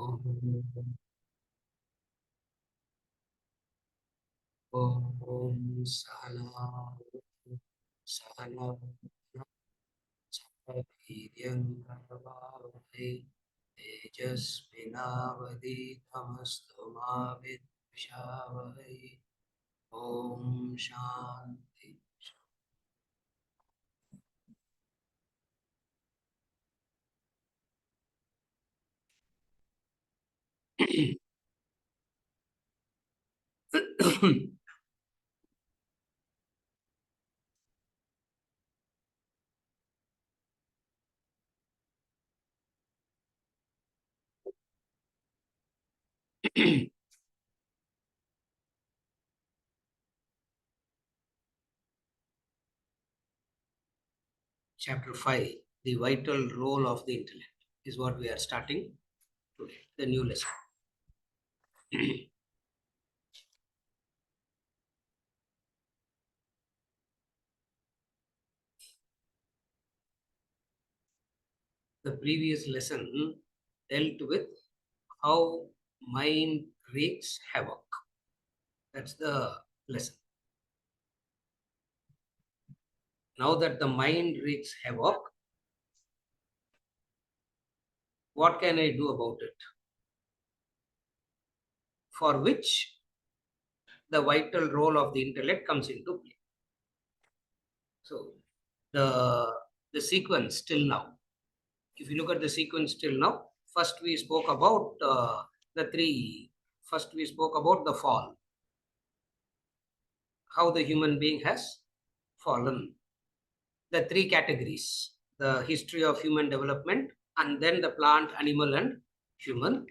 Om Sahana Sahana Sahaviryan Bhavai Tejasvinavadi Namastu Mavidvishavai Om Shanti. Chapter 5, the vital role of the intellect, is what we are starting today, the new lesson. The previous lesson dealt with how mind wreaks havoc. That's the lesson. Now that the mind wreaks havoc, what can I do about it? For which the vital role of the intellect comes into play. So the sequence till now, if you look at the sequence till now, first we spoke about first we spoke about the fall, how the human being has fallen, the three categories, the history of human development, and then the plant, animal, and human,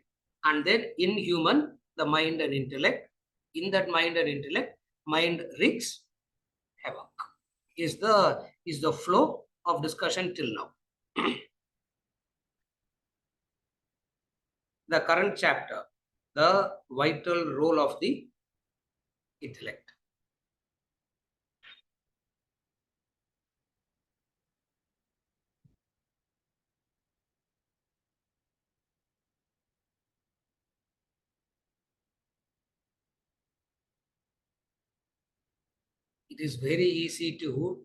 and then in human, the mind and intellect. In that mind and intellect, mind wreaks havoc. Is the flow of discussion till now. The current chapter, the vital role of the intellect. It is very easy to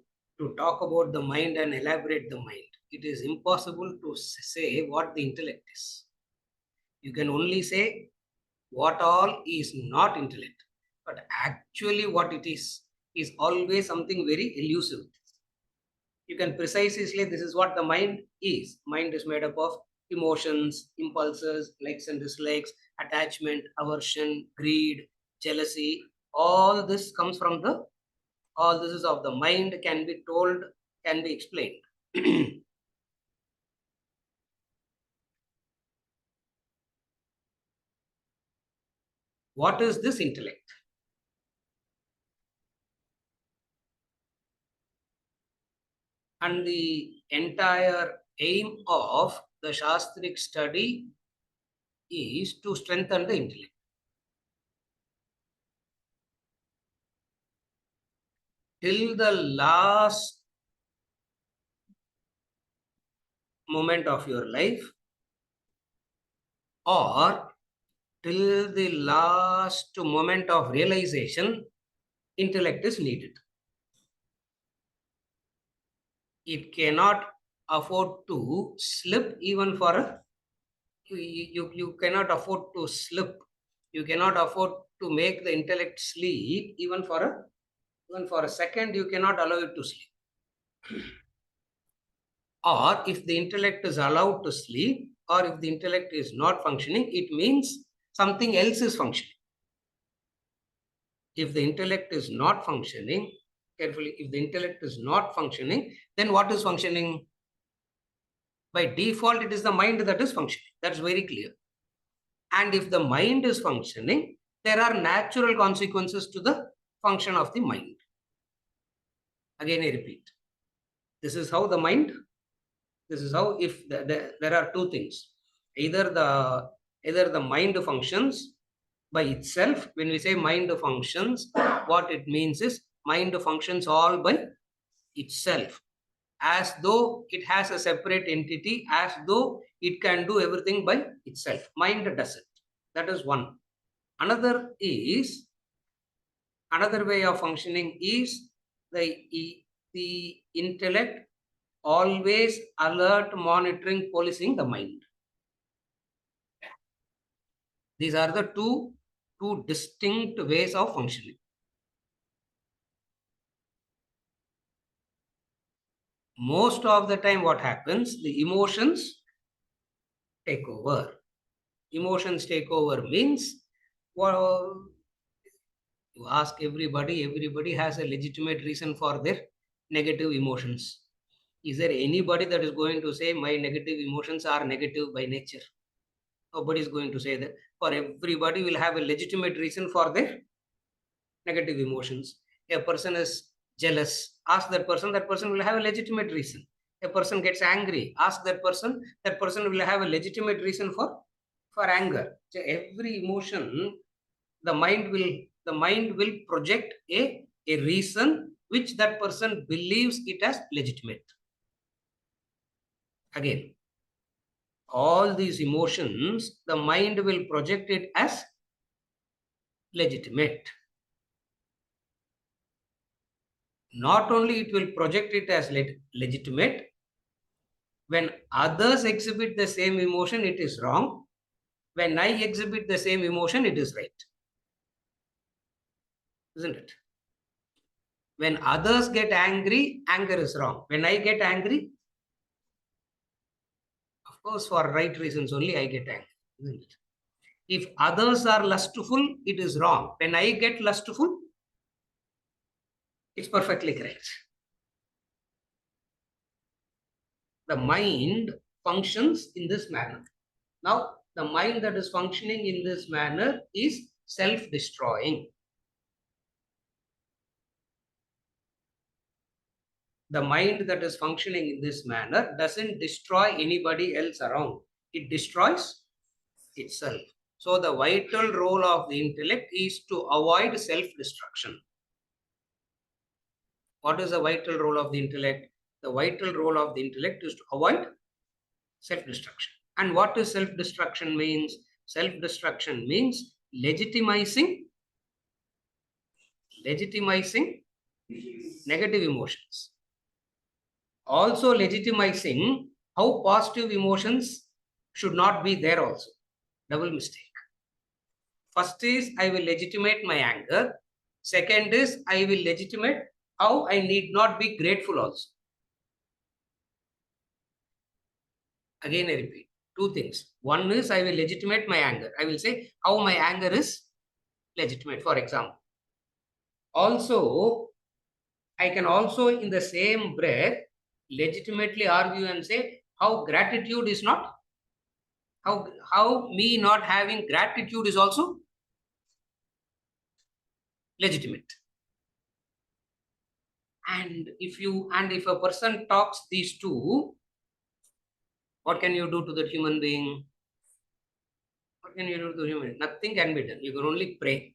talk about the mind and elaborate the mind. It is impossible to say what the intellect is. You can only say what all is not intellect, but actually what it is always something very elusive. You can precisely say this is what the mind is. Mind is made up of emotions, impulses, likes and dislikes, attachment, aversion, greed, jealousy. All this comes from all this is of the mind, can be told, can be explained. What is this intellect? And the entire aim of the Shastric study is to strengthen the intellect. Till the last moment of your life, or till the last moment of realization, intellect is needed. It cannot afford to slip even for a you cannot afford to slip. You cannot afford to make the intellect sleep even for a second. You cannot allow it to sleep. Or if the intellect is allowed to sleep, or if the intellect is not functioning, it means something else is functioning. If the intellect is not functioning, carefully, if the intellect is not functioning, then what is functioning? By default, it is the mind that is functioning. That's very clear. And if the mind is functioning, there are natural consequences to the function of the mind. Again, I repeat. This is how the mind, this is how, if there are two things. Either the mind functions by itself. When we say mind functions, what it means is mind functions all by itself. as though it has a separate entity, as though it can do everything by itself. Mind doesn't. That is one. Another way of functioning is the intellect always alert, monitoring, policing the mind. These are the two distinct ways of functioning. Most of the time what happens, the emotions take over. Emotions take over means, well, you ask everybody has a legitimate reason for their negative emotions. Is there anybody that is going to say my negative emotions are negative by nature? Nobody is going to say that. For everybody will have a legitimate reason for their negative emotions. A person is jealous, ask that person will have a legitimate reason. A person gets angry, ask that person will have a legitimate reason for anger. So every emotion, the mind will project a reason which that person believes it as legitimate. Again, all these emotions, the mind will project it as legitimate. Not only it will project it as legitimate, when others exhibit the same emotion, it is wrong. When I exhibit the same emotion, it is right. Isn't it? When others get angry, anger is wrong. When I get angry, of course, for right reasons only, I get angry. Isn't it? If others are lustful, it is wrong. When I get lustful, it's perfectly correct. The mind functions in this manner. Now, the mind that is functioning in this manner is self-destroying. The mind that is functioning in this manner doesn't destroy anybody else around. It destroys itself. So the vital role of the intellect is to avoid self-destruction. What is the vital role of the intellect? The vital role of the intellect is to avoid self-destruction. And what is self-destruction means? Self-destruction means legitimizing negative emotions. Also legitimizing how positive emotions should not be there also. Double mistake. First is I will legitimate my anger. Second is I will legitimate how I need not be grateful also. Again I repeat, two things. One is I will legitimate my anger. I will say how my anger is legitimate, for example. Also, I can also in the same breath legitimately argue and say how gratitude is not, how me not having gratitude is also legitimate. And if a person talks these two, what can you do to the human being? What can you do to the human being? Nothing can be done. You can only pray.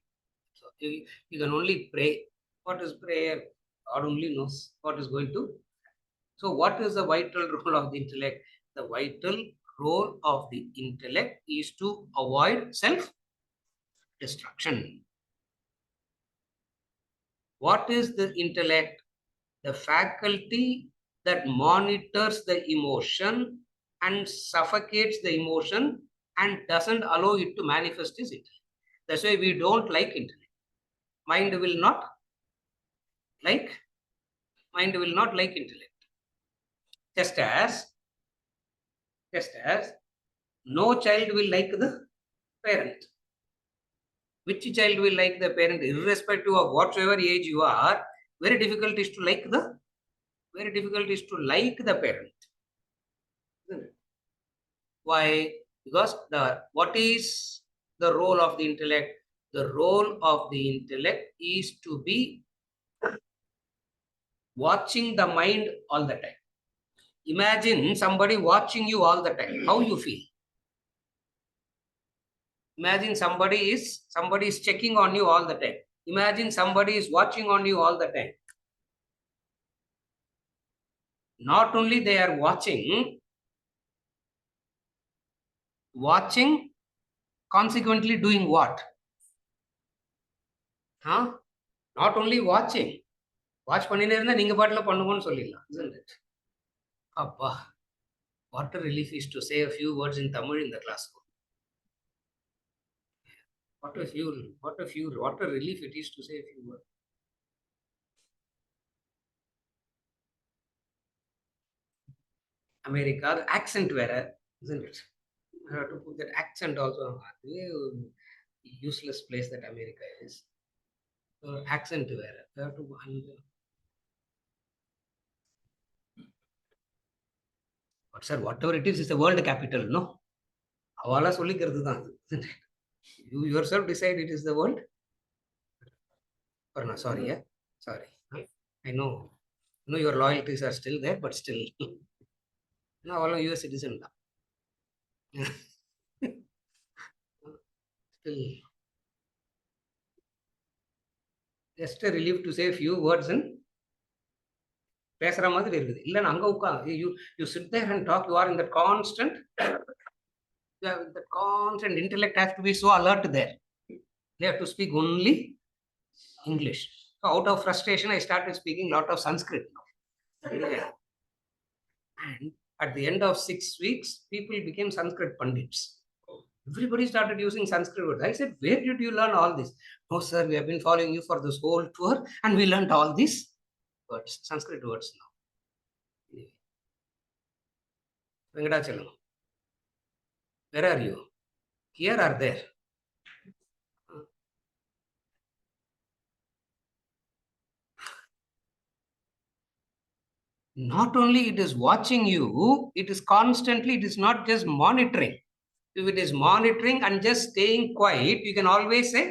So you can only pray. What is prayer? God only knows what is going to. So what is the vital role of the intellect? The vital role of the intellect is to avoid self-destruction. What is the intellect? The faculty that monitors the emotion and suffocates the emotion and doesn't allow it to manifest its intellect. That's why we don't like intellect. Mind will not like intellect. Just as no child will like the parent. Which child will like the parent, irrespective of whatsoever age you are? Very difficult is to like the parent. Why? Because what is the role of the intellect? The role of the intellect is to be watching the mind all the time. Imagine somebody watching you all the time. How you feel? Imagine somebody is checking on you all the time. Imagine somebody is watching on you all the time. Not only they are watching, consequently doing what? Huh? Not only watching. Watch பண்ணினே இருந்தா நீங்க பாட்டுல பண்ணுங்கன்னு சொல்லிடலாம், isn't it? அப்பா, what a relief is to say a few words in Tamil in the classroom. What a relief it is to say a few words. America, the accent வேற, isn't it? I have to put that accent also. Useless place that America is. Accent வேற. I have to. But sir, whatever it is the world capital, no? Hawala சொல்லிக்கிறது தான். You yourself decide it is the world. Or no, sorry, yeah? Sorry. I know your loyalties are still there, but still. No, all US citizen. Still. Just a relief to say a few words in பேசுற மாதிரி இருக்குது. இல்லைன்னா அங்க உட்காந்து you sit there and talk, you are in that constant intellect has to be so alert there. They have to speak only English. So out of frustration, I started speaking a lot of Sanskrit now. Yeah. And at the end of 6 weeks, people became Sanskrit pundits. Everybody started using Sanskrit words. I said, where did you learn all this? Oh, sir, we have been following you for this whole tour and we learned all these words, Sanskrit words now. Anyway. Venkatachalam, where are you? Here or there? Not only it is watching you, it is constantly, it is not just monitoring. If it is monitoring and just staying quiet, you can always say,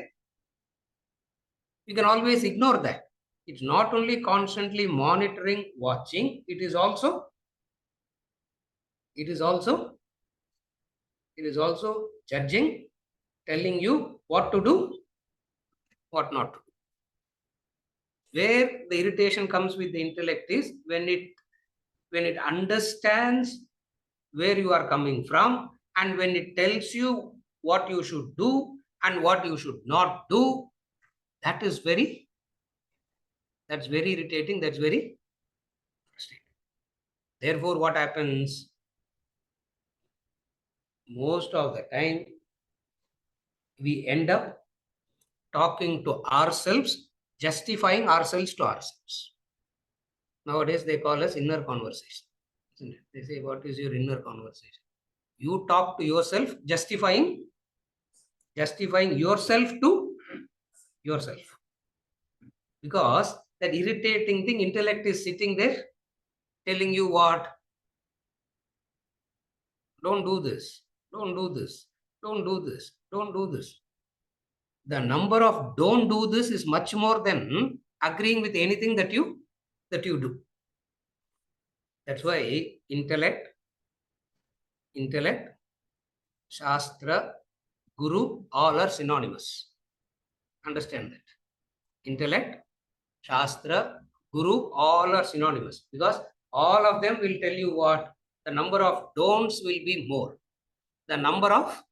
you can always ignore that. It's not only constantly monitoring, watching, it is also judging, telling you what to do, what not to do. Where the irritation comes with the intellect is when it understands where you are coming from, and when it tells you what you should do and what you should not do. That's very irritating, that's very frustrating. Therefore, what happens? Most of the time, we end up talking to ourselves, justifying ourselves to ourselves. Nowadays, they call us inner conversation. They say, what is your inner conversation? You talk to yourself, justifying yourself to yourself. Because that irritating thing, intellect is sitting there telling you what? Don't do this, don't do this, don't do this, don't do this. The number of don't do this is much more than agreeing with anything that you do. That's why intellect, Shastra, Guru, all are synonymous. Understand that. Intellect, Shastra, Guru, all are synonymous, because all of them will tell you what? The number of don'ts will be more. The number of,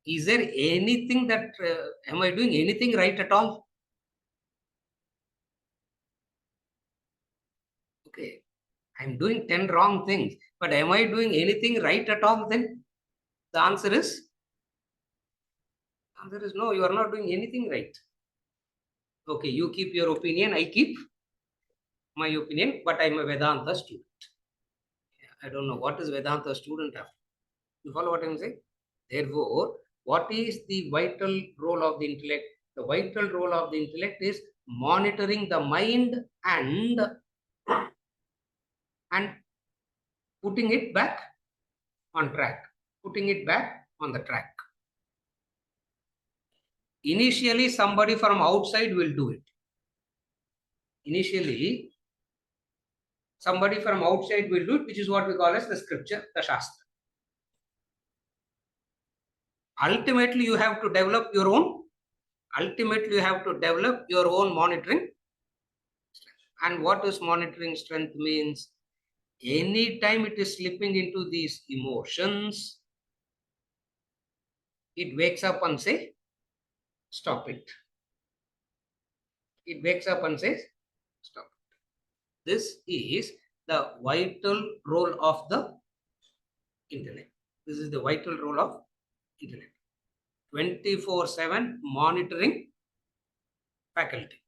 is there anything that, am I doing anything right at all? Okay, I'm doing 10 wrong things, but am I doing anything right at all then? The answer is no, you are not doing anything right. Okay, you keep your opinion, I keep my opinion, but I'm a Vedanta student. I don't know what is Vedanta student after. You follow what I'm saying? Therefore, what is the vital role of the intellect? The vital role of the intellect is monitoring the mind and putting it back on track, putting it back on the track. Initially, somebody from outside will do it. Initially, somebody from outside will do it, which is what we call as the scripture, the Shastra. Ultimately, you have to develop your own. Ultimately, you have to develop your own monitoring. And what is monitoring strength means? Anytime it is slipping into these emotions, it wakes up and says, stop it. It wakes up and says, stop. This is the vital role of the intellect. This is the vital role of intellect. 24/7 monitoring faculty.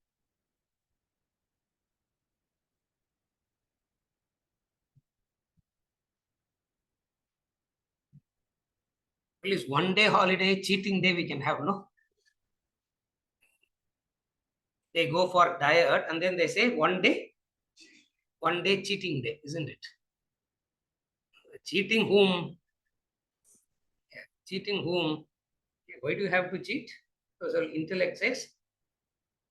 At least one day holiday, cheating day we can have, no? They go for diet and then they say one day cheating day, isn't it? Cheating whom? Cheating whom? Why do you have to cheat? Because intellect says,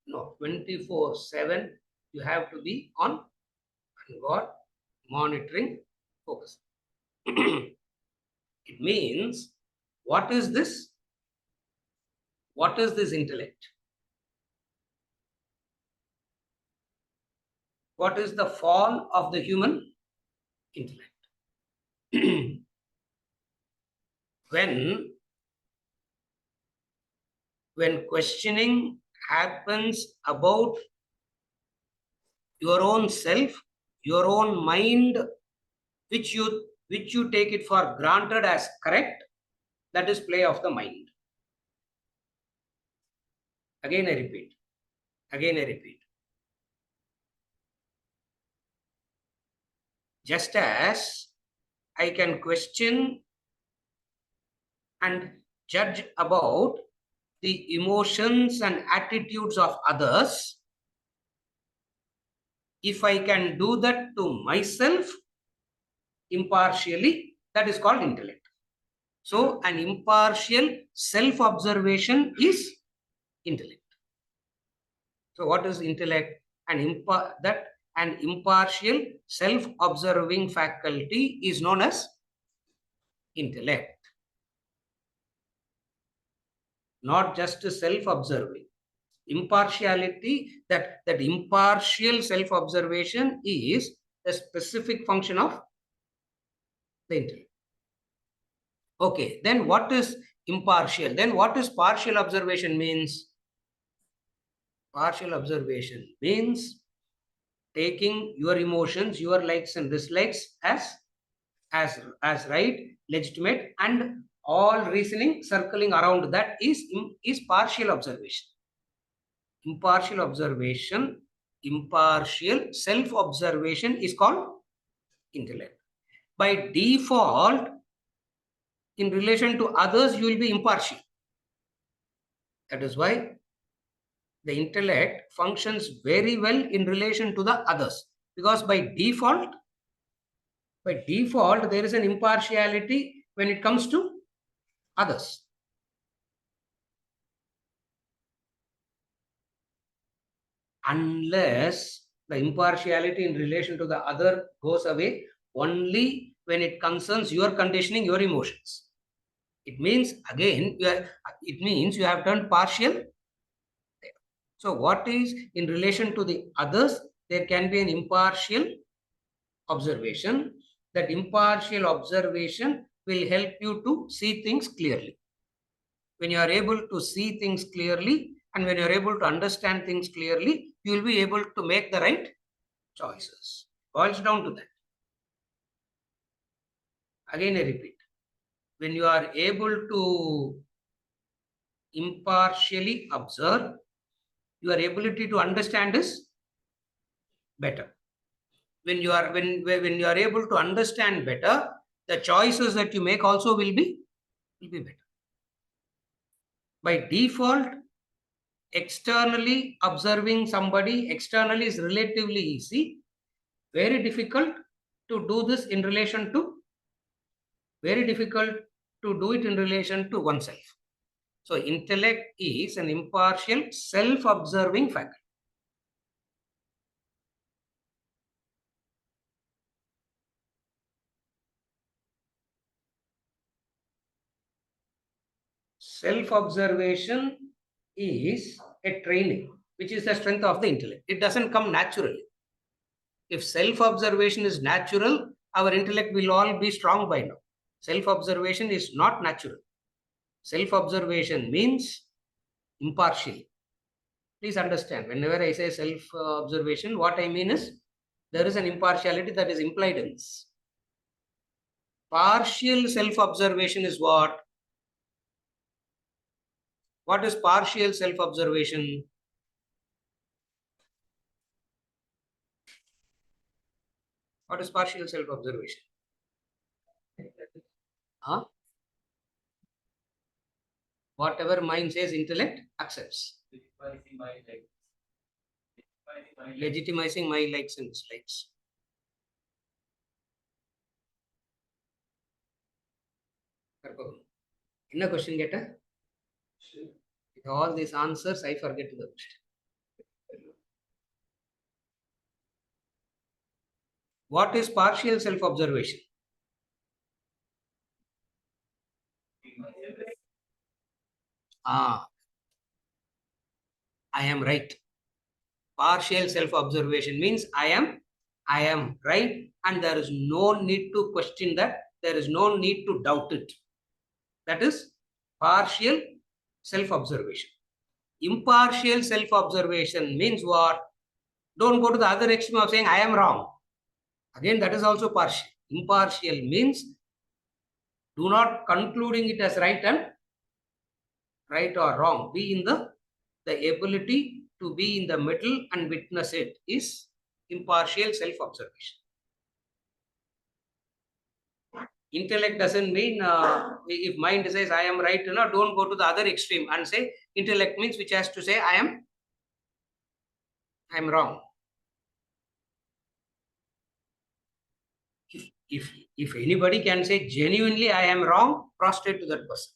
no, 24/7 you have to be on God monitoring focus. It means, what is this? What is this intellect? What is the fall of the human intellect? when questioning happens about your own self, your own mind, which you take it for granted as correct, that is play of the mind. Again I repeat. Just as I can question and judge about the emotions and attitudes of others, if I can do that to myself impartially, that is called intellect. So an impartial self-observation is intellect. So what is intellect? An impartial self-observing faculty is known as intellect. Not just self-observing. Impartiality, that impartial self-observation is a specific function of the intellect. Okay, then what is impartial? Then what is partial observation means? Partial observation means taking your emotions, your likes and dislikes as right, legitimate, and all reasoning circling around that is partial observation. Impartial observation, impartial self-observation is called intellect. By default, in relation to others, you will be impartial. That is why the intellect functions very well in relation to the others, because by default there is an impartiality when it comes to others. Unless the impartiality in relation to the other goes away only when it concerns your conditioning, your emotions. It means, again, you have done partial. So what is in relation to the others? There can be an impartial observation. That impartial observation will help you to see things clearly. When you are able to see things clearly and when you are able to understand things clearly, you will be able to make the right choices. Boils down to that. Again, I repeat. When you are able to impartially observe, your ability to understand is better. When you are able to understand better, the choices that you make also will be better. By default, externally observing somebody externally is relatively easy. Very difficult to do this in relation to, very difficult to do it in relation to oneself. So intellect is an impartial self-observing faculty. Self-observation is a training, which is the strength of the intellect. It doesn't come naturally. If self-observation is natural, our intellect will all be strong by now. Self-observation is not natural. Self-observation means impartial. Please understand, whenever I say self-observation, what I mean is there is an impartiality that is implied in this. Partial self-observation is what? What is partial self-observation? What is partial self-observation? Huh? Whatever mind says, intellect accepts. Legitimizing my likes and dislikes. What question get? With all these answers, I forget the question. What is partial self-observation? I am right. Partial self-observation means I am right, and there is no need to question that. There is no need to doubt it. That is partial self-observation. Impartial self-observation means what? Don't go to the other extreme of saying I am wrong. Again, that is also partial. Impartial means do not concluding it as right or wrong. Be in the ability to be in the middle and witness it is impartial self-observation. Intellect doesn't mean if mind says I am right, don't go to the other extreme and say intellect means which has to say I am wrong. If anybody can say genuinely I am wrong, prostrate to that person.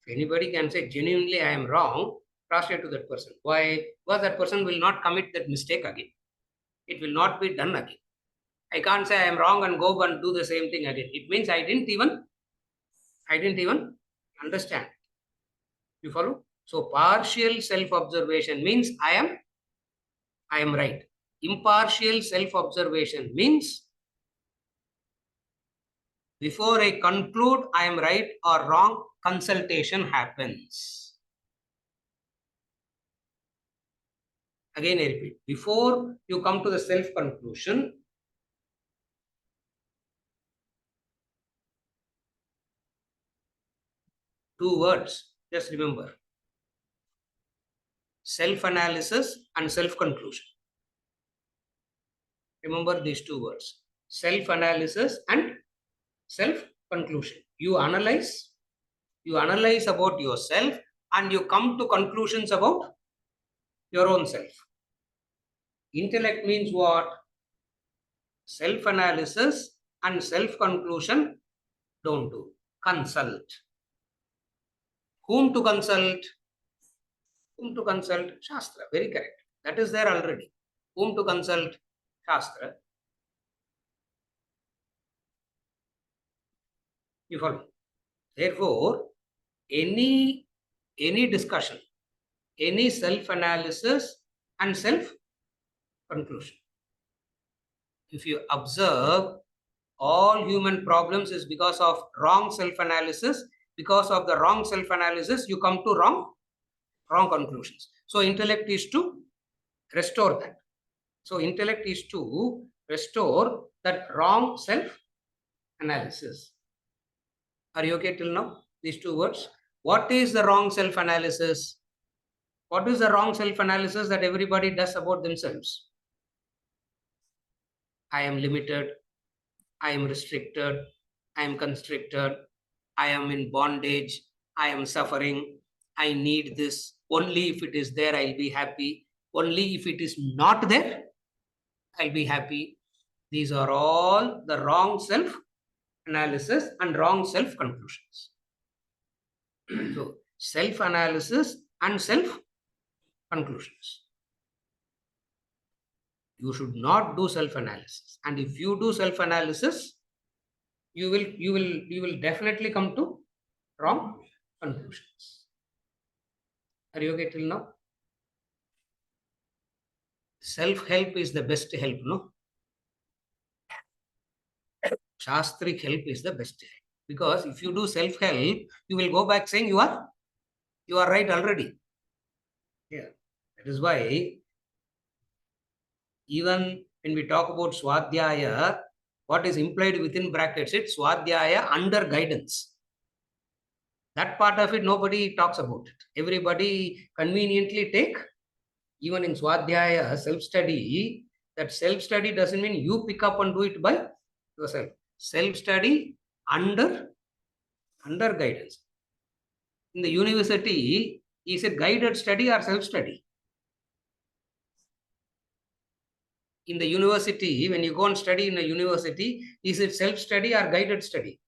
If anybody can say genuinely I am wrong, prostrate to that person. Why? Because that person will not commit that mistake again. It will not be done again. I can't say I am wrong and go and do the same thing again. It means I didn't even understand. You follow? So partial self-observation means I am right. Impartial self-observation means before I conclude I am right or wrong, consultation happens. Again, I repeat, before you come to the self-conclusion, two words, just remember. Self-analysis and self-conclusion. Remember these two words. Self-analysis and self-conclusion. You analyze about yourself and you come to conclusions about your own self. Intellect means what? Self-analysis and self-conclusion don't do. Consult. Whom to consult? Whom to consult? Shastra. Very correct. That is there already. Whom to consult? Shastra. You follow? Therefore, any discussion, any self-analysis and self-conclusion. If you observe, all human problems is because of wrong self-analysis. Because of the wrong self-analysis, you come to wrong conclusions. So intellect is to restore that. So intellect is to restore that wrong self-analysis. Are you okay till now? These two words. What is the wrong self-analysis? What is the wrong self-analysis that everybody does about themselves? I am limited. I am restricted. I am constricted. I am in bondage. I am suffering. I need this. Only if it is there, I'll be happy. Only if it is not there, I'll be happy. These are all the wrong self-analysis and wrong self-conclusions. So, self-analysis and self-conclusions. You should not do self-analysis. And if you do self-analysis, you will definitely come to wrong conclusions. Are you okay till now? self-help is the best help, no? Shastric help is the best help. Because if you do self-help, you will go back saying you are right already. Yeah. That is why even when we talk about Swadhyaya, what is implied within brackets, it's Swadhyaya under guidance. That part of it, nobody talks about it. Everybody conveniently take, even in Swadhyaya, self-study, that self-study doesn't mean you pick up and do it by yourself. Self-study under guidance. In the university, is it guided study or self-study? In the university, when you go and study in a university, is it self-study or guided study?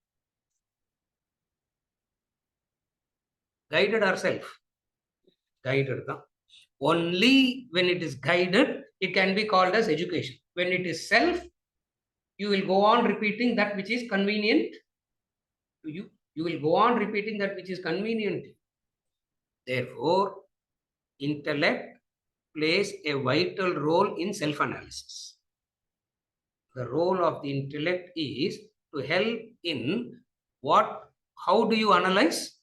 Guided or self? Guided. Only when it is guided, it can be called as education. When it is self, you will go on repeating that which is convenient to you. You will go on repeating that which is convenient to you. Therefore, intellect plays a vital role in self-analysis. The role of the intellect is to help in how do you analyze?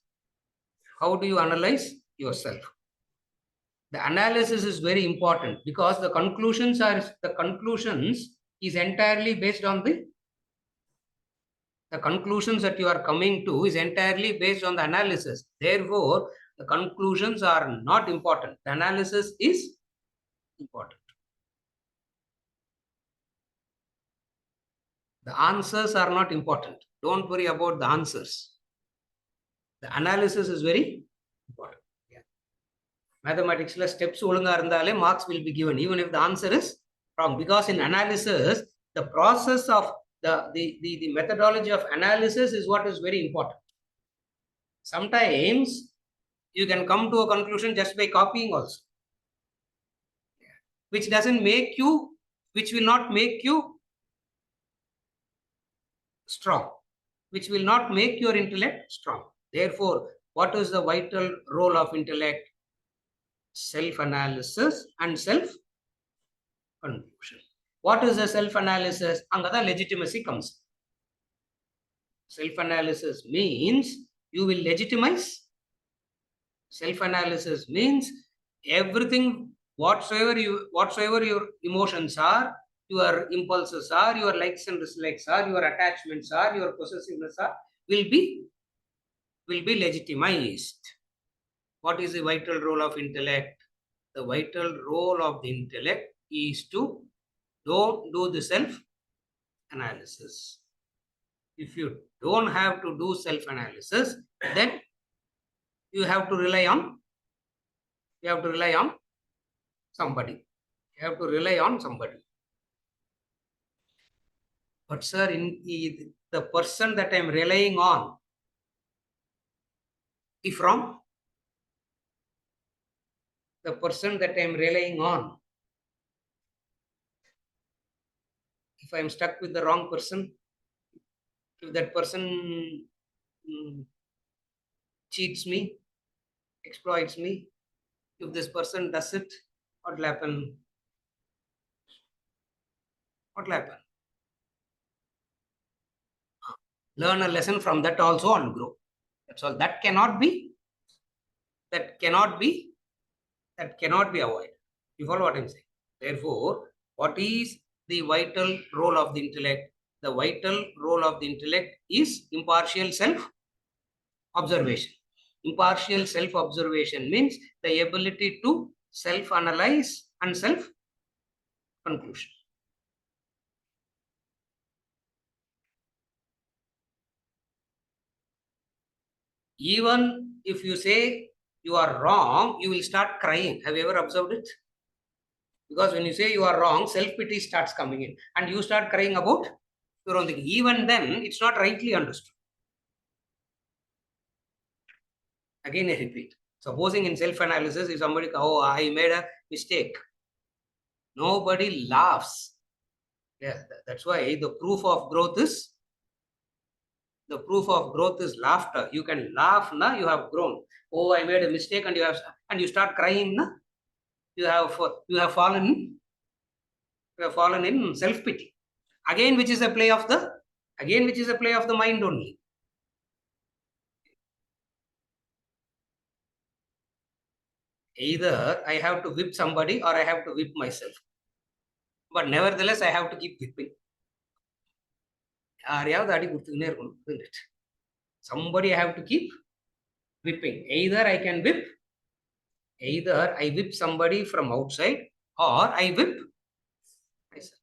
How do you analyze yourself? The analysis is very important because the conclusions is entirely based on the conclusions that you are coming to is entirely based on the analysis. Therefore, the conclusions are not important. The analysis is important. The answers are not important. Don't worry about the answers. The analysis is very important. Yeah. Mathematics steps marks will be given even if the answer is wrong, because in analysis, the process of the methodology of analysis is what is very important. Sometimes you can come to a conclusion just by copying also, which will not make you strong, which will not make your intellect strong. Therefore, what is the vital role of intellect? Self-analysis and self-conclusion. What is the self-analysis? Angada legitimacy comes. Self-analysis means you will legitimize. Self-analysis means everything, whatsoever your emotions are, your impulses are, your likes and dislikes are, your attachments are, your possessiveness are, will be legitimized. What is the vital role of intellect? The vital role of the intellect is to don't do the self-analysis. If you don't have to do self-analysis, then you have to rely on somebody. You have to rely on somebody. But sir, the person that I am relying on, if wrong, the person that I am relying on, if I am stuck with the wrong person, if that person cheats me, exploits me, if this person does it, what will happen? What will happen? Learn a lesson from that also and grow. That's all. That cannot be avoided. You follow what I'm saying? Therefore, what is the vital role of the intellect? The vital role of the intellect is impartial self-observation. Impartial self-observation means the ability to self-analyze and self-conclusion. Even if you say you are wrong, you will start crying. Have you ever observed it? Because when you say you are wrong, self-pity starts coming in and you start crying about your own thing. Even then, it's not rightly understood. Again, I repeat. Supposing in self-analysis, if somebody, oh, I made a mistake, nobody laughs. Yeah, that's why the proof of growth is laughter. You can laugh, na, you have grown. Oh, I made a mistake, and you start crying, na, you have fallen We have fallen in self-pity. Again, which is a play of the mind only. Either I have to whip somebody or I have to whip myself. But nevertheless, I have to keep whipping. Somebody I have to keep whipping. Either I whip somebody from outside or I whip myself.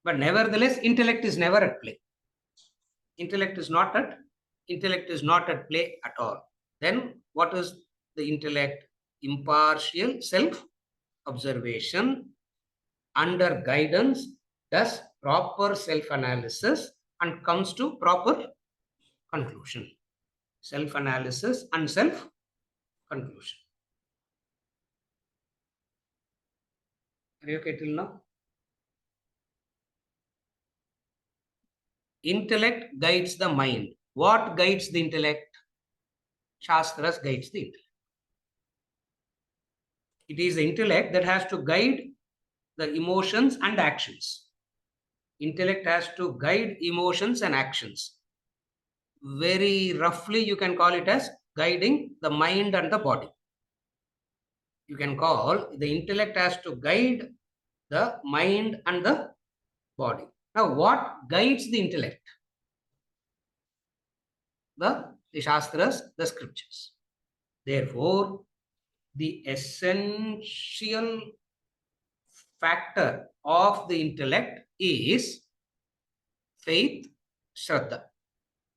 But nevertheless, intellect is never at play. Intellect is not at play at all. Then what is the intellect? Impartial self-observation under guidance, does proper self-analysis and comes to proper conclusion. Self-analysis and self-conclusion. Are you okay till now? Intellect guides the mind. What guides the intellect? Shastras guides the intellect. It is the intellect that has to guide the emotions and actions. Intellect has to guide emotions and actions. Very roughly, you can call it as guiding the mind and the body. You can call the intellect has to guide the mind and the body. Now, what guides the intellect? The Shastras, the scriptures. Therefore, the essential factor of the intellect is faith, Shraddha,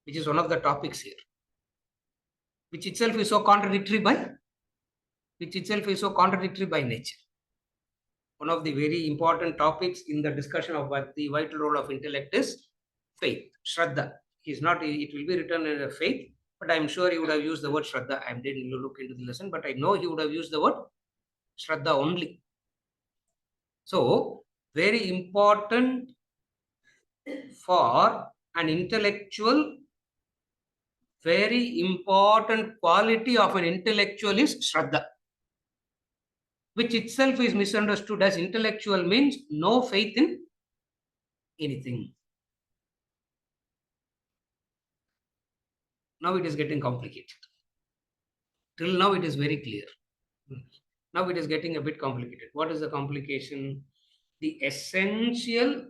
which is one of the topics here, which itself is so contradictory by nature. One of the very important topics in the discussion of what the vital role of intellect is faith, Shraddha. It will be written in a faith, but I'm sure he would have used the word Shraddha. I didn't look into the lesson, but I know he would have used the word Shraddha only. So, very important for an intellectual, very important quality of an intellectual is Shraddha, which itself is misunderstood as intellectual means no faith in anything. Now it is getting complicated. Till now it is very clear. Now it is getting a bit complicated. What is the complication? The essential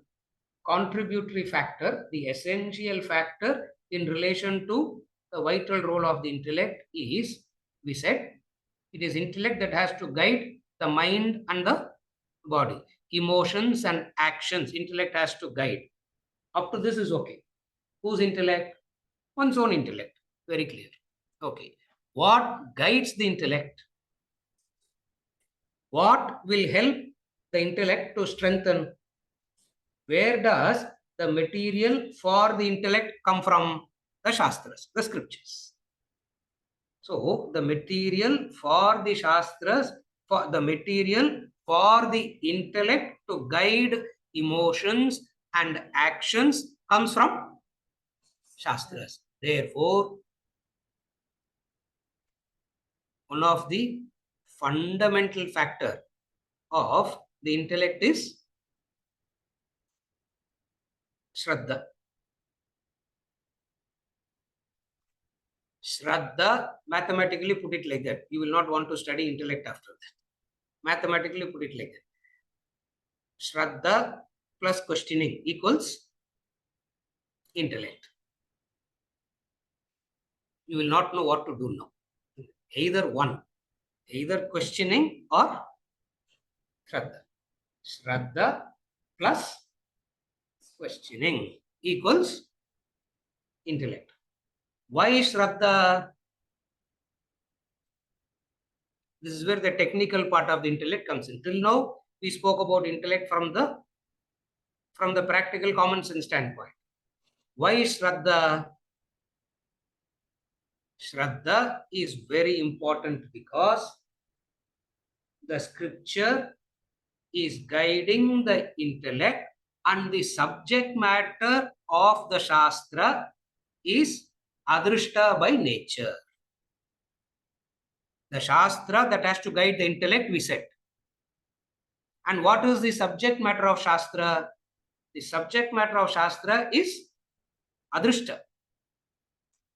contributory factor, the essential factor in relation to the vital role of the intellect is, we said, it is intellect that has to guide the mind and the body. Emotions and actions, intellect has to guide. Up to this is okay. Whose intellect? One's own intellect. Very clear. Okay. What guides the intellect? What will help the intellect to strengthen? Where does the material for the intellect come from? The Shastras, the scriptures. So, the material for the Shastras, for the material for the intellect to guide emotions and actions comes from Shastras. Therefore, one of the fundamental factor of the intellect is Shraddha. Shraddha, mathematically put it like that. You will not want to study intellect after that. Mathematically put it like that. Shraddha plus questioning equals intellect. You will not know what to do now. Either one. Either questioning or Shraddha. Shraddha plus questioning equals intellect. Why Shraddha? This is where the technical part of the intellect comes in. Till now, we spoke about intellect from the practical common sense standpoint. Why Shraddha? Shraddha is very important because the scripture is guiding the intellect and the subject matter of the Shastra is Adrishta by nature. The Shastra that has to guide the intellect, we said. And what is the subject matter of Shastra? The subject matter of Shastra is Adrishta.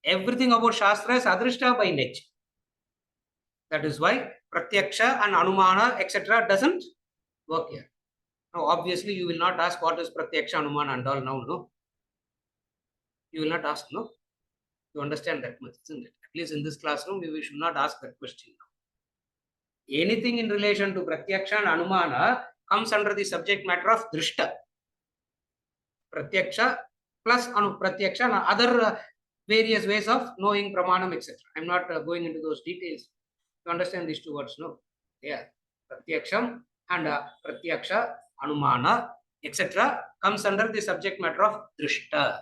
Everything about Shastra is Adrishta by nature. That is why Pratyaksha and Anumana, etc. doesn't work here. Now, obviously, you will not ask what is Pratyaksha, Anumana and all now, no? You will not ask, no? You understand that much, isn't it? At least in this classroom, we should not ask that question now. Anything in relation to Pratyaksha and Anumana comes under the subject matter of Drishta. Pratyaksha plus Pratyaksha and other various ways of knowing Pramanam, etc. I'm not going into those details. You understand these two words, no? Yeah. Pratyaksham and Pratyaksha, Anumana, etc. comes under the subject matter of Drishta.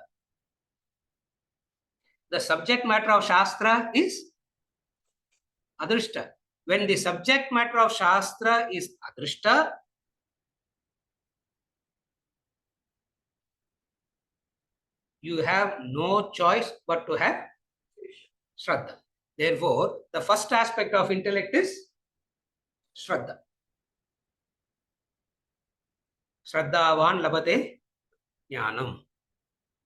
The subject matter of Shastra is Adrishta. When the subject matter of Shastra is Adrishta, you have no choice but to have Shraddha. Therefore, the first aspect of intellect is Shraddha. Shraddhavan labate jnanam.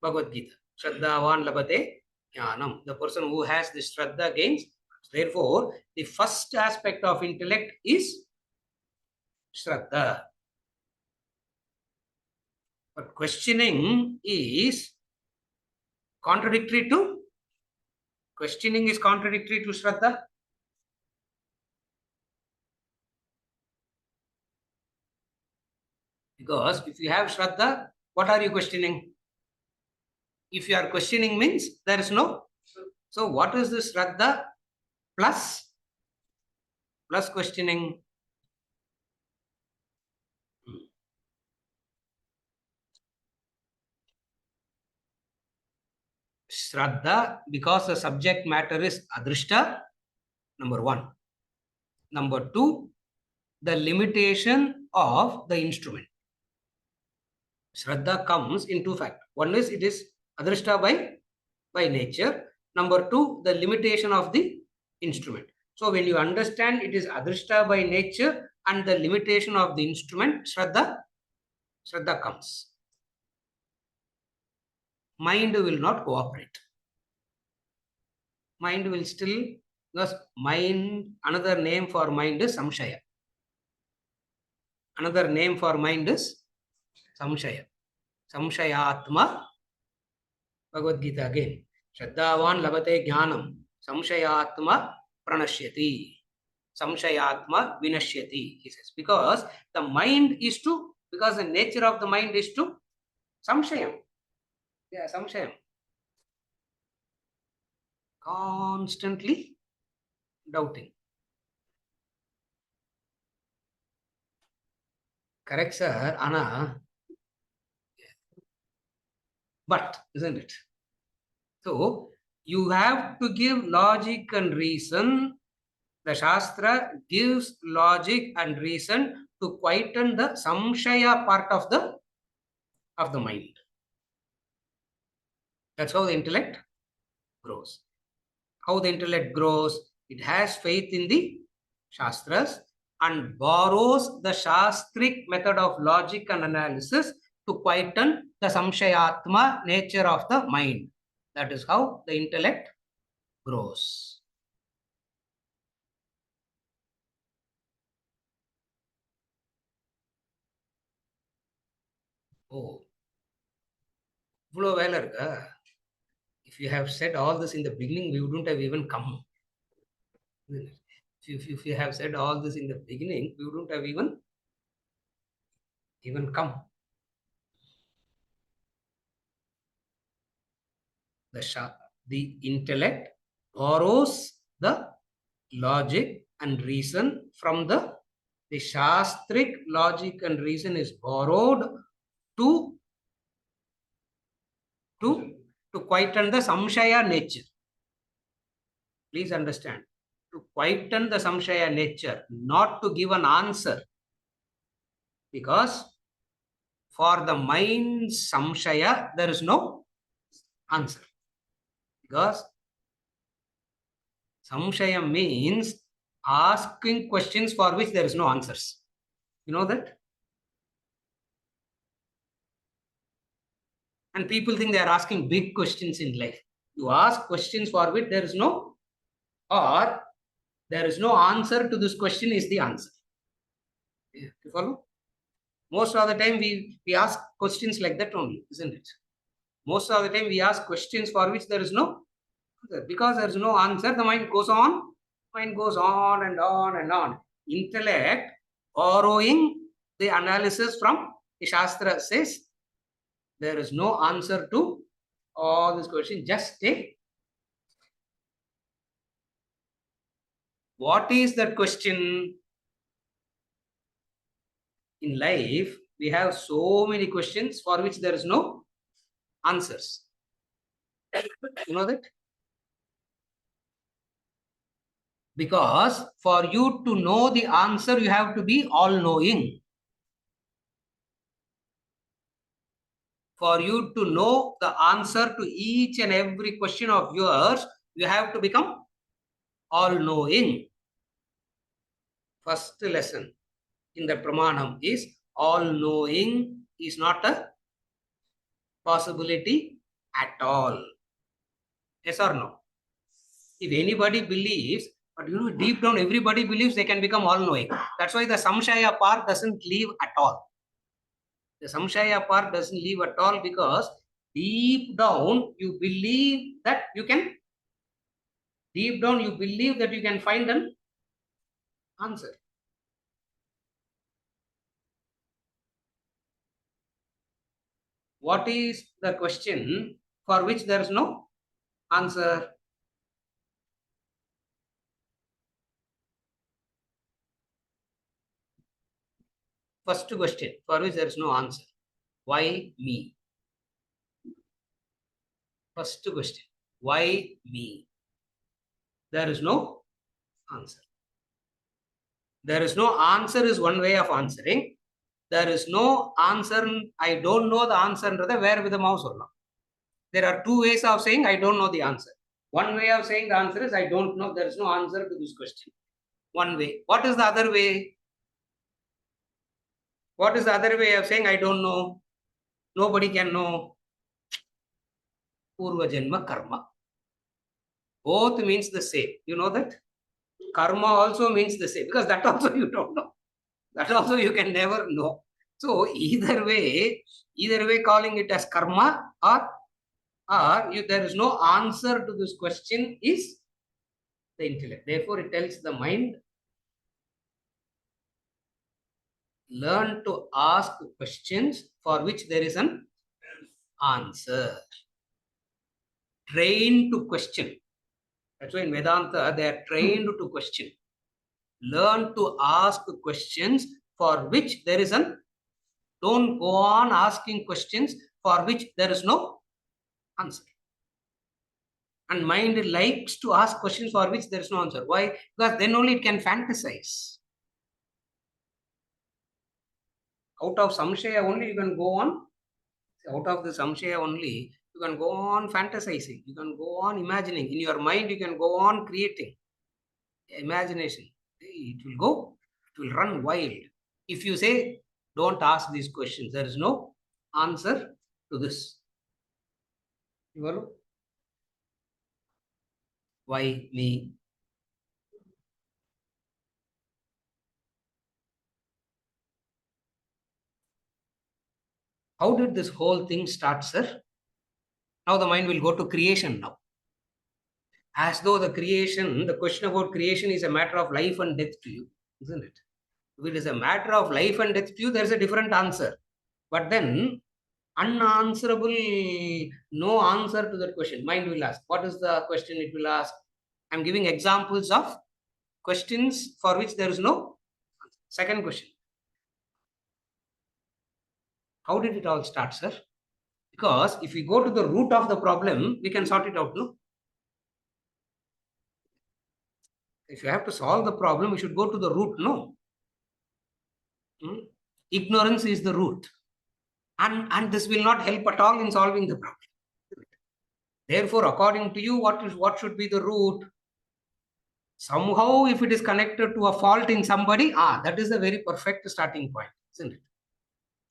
Bhagavad Gita. Shraddhavan labate jnanam. The person who has the Shraddha gains. Therefore, the first aspect of intellect is Shraddha. But questioning is contradictory to Shraddha. Because if you have Shraddha, what are you questioning? If you are questioning means there is no. So what is this Shraddha plus questioning? Shraddha, because the subject matter is Adrishta, number one. Number two, the limitation of the instrument. Shraddha comes in two factors. One is it is Adrishta by nature. Number two, the limitation of the instrument. So when you understand it is Adrishta by nature and the limitation of the instrument, Shraddha comes. Mind will not cooperate. Mind will still, because mind, another name for mind is Samshaya. Another name for mind is Samshaya. Samshayatma, Bhagavad Gita again. Shraddhavan labate jnanam. Samshayatma pranashyati. Samshayatma vinashyati, he says. Because the mind is to, because the nature of the mind is to Samshayam. Yeah, Samshayam. Constantly doubting. Correct, sir. Anna. But, isn't it? So, you have to give logic and reason. The Shastra gives logic and reason to quieten the samshaya part of the mind. That's how the intellect grows. How the intellect grows? It has faith in the Shastras and borrows the Shastric method of logic and analysis to quieten the samshayatma nature of the mind. That is how the intellect grows. Oh, இவ்வளோ வேலை இருக்கா? If you have said all this in the beginning, we wouldn't have even come. If you have said all this in the beginning, we wouldn't have even come. The intellect borrows the logic and reason from the Shastric logic and reason is borrowed to quieten the samshaya nature. Please understand. To quieten the samshaya nature, not to give an answer. Because for the mind's samshaya, there is no answer. Because samshaya means asking questions for which there is no answers. You know that? And people think they are asking big questions in life. You ask questions for which there is no, or there is no answer to this question is the answer. You follow? Most of the time we ask questions like that only, isn't it? Most of the time we ask questions for which there is no answer. Because there is no answer, the mind goes on. Mind goes on and on and on. Intellect, borrowing the analysis from the Shastra, says there is no answer to all these questions. Just take. What is that question? In life, we have so many questions for which there is no answers. You know that? Because for you to know the answer, you have to be all-knowing. For you to know the answer to each and every question of yours, you have to become all-knowing. First lesson in the Pramanam is all-knowing is not a possibility at all. Yes or no? If anybody believes, but deep down everybody believes they can become all-knowing. That's why the Samshaya part doesn't leave at all. The Samshaya part doesn't leave at all because deep down you believe that you can, find an answer. What is the question for which there is no answer? First question for which there is no answer. Why me? First question. Why me? There is no answer. There is no answer is one way of answering. There is no answer. I don't know the answer. Where with the mouse or not? There are two ways of saying I don't know the answer. One way of saying the answer is I don't know. There is no answer to this question. One way. What is the other way? What is the other way of saying I don't know? Nobody can know. Purva Janma Karma. Both means the same. You know that? Karma also means the same because that also you don't know. That also you can never know. So either way calling it as karma or there is no answer to this question is the intellect. Therefore, it tells the mind, learn to ask questions for which there is an answer. Train to question. That's why in Vedanta, they are trained to question. Learn to ask questions for which there is an. Don't go on asking questions for which there is no answer. And mind likes to ask questions for which there is no answer. Why? Because then only it can fantasize. Out of samshaya only you can go on. Out of the samshaya only you can go on fantasizing. You can go on imagining. In your mind you can go on creating. Imagination. It will go. It will run wild. If you say, don't ask these questions, there is no answer to this. Why me? How did this whole thing start, sir? Now the mind will go to creation now. As though the question about creation is a matter of life and death to you, isn't it? If it is a matter of life and death to you, there's a different answer. But then, unanswerable, no answer to that question. Mind will ask. What is the question it will ask? I'm giving examples of questions for which there is no answer. Second question. How did it all start, sir? Because if we go to the root of the problem, we can sort it out, no? If you have to solve the problem, we should go to the root, no? Ignorance is the root. And this will not help at all in solving the problem. Therefore, according to you, what should be the root? Somehow, if it is connected to a fault in somebody, that is the very perfect starting point, isn't it?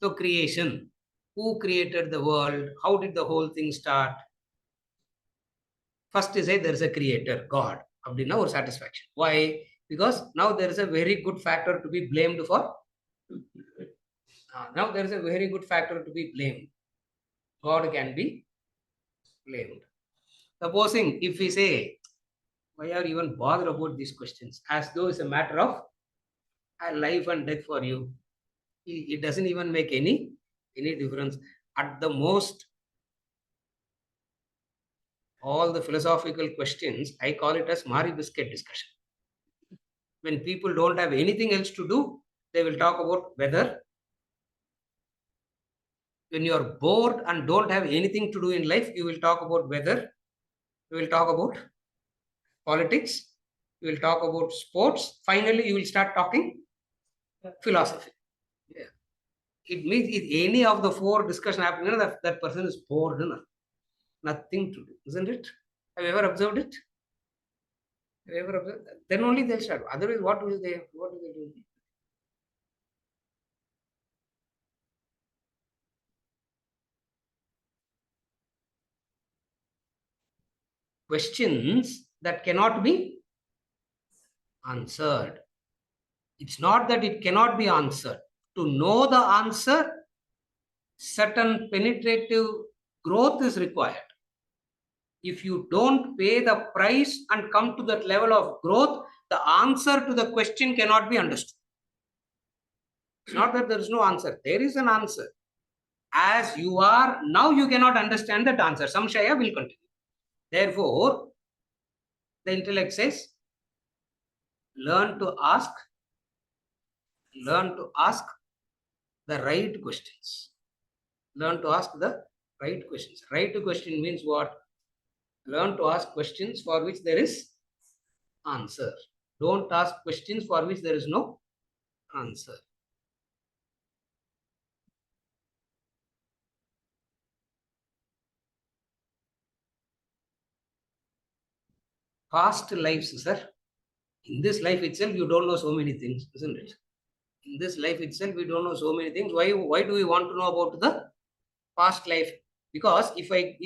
So creation, who created the world? How did the whole thing start? First is say there is a creator, God. Abdina or satisfaction. Why? Because now there is a very good factor to be blamed for. Now there is a very good factor to be blamed. God can be blamed. Supposing if we say, why are you even bothered about these questions? As though it's a matter of life and death for you. It doesn't even make any difference. At the most, all the philosophical questions, I call it as Mari biscuit discussion. When people don't have anything else to do, they will talk about weather. When you are bored and don't have anything to do in life, you will talk about weather. You will talk about politics. You will talk about sports. Finally, you will start talking philosophy. Yeah. It means if any of the four discussion happening, that person is bored enough. Nothing to do, isn't it? Have you ever observed it? Have you ever observed? Then only they'll start. Otherwise, what do they do? Questions that cannot be answered. It's not that it cannot be answered. To know the answer, certain penetrative growth is required. If you don't pay the price and come to that level of growth, the answer to the question cannot be understood. It's not that there is no answer. There is an answer. As you are, now you cannot understand that answer. Samshaya will continue. Therefore, the intellect says, learn to ask the right questions. Learn to ask the right questions. Right question means what? Learn to ask questions for which there is answer. Don't ask questions for which there is no answer. Past lives, sir. In this life itself, you don't know so many things, isn't it? In this life itself, we don't know so many things. Why do we want to know about the past life? Because if I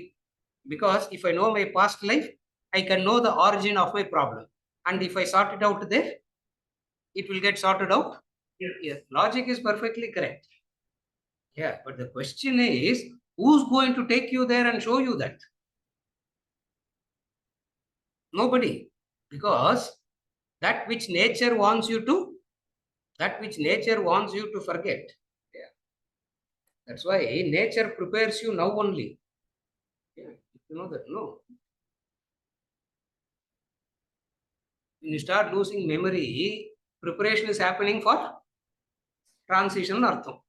know my past life, I can know the origin of my problem. And if I sort it out there, it will get sorted out. Yes, logic is perfectly correct. Yeah, but the question is, who's going to take you there and show you that? Nobody. Because that which nature wants you to forget. Yeah. That's why nature prepares you now only. Yeah, you know that, no? When you start losing memory, preparation is happening for transition artham.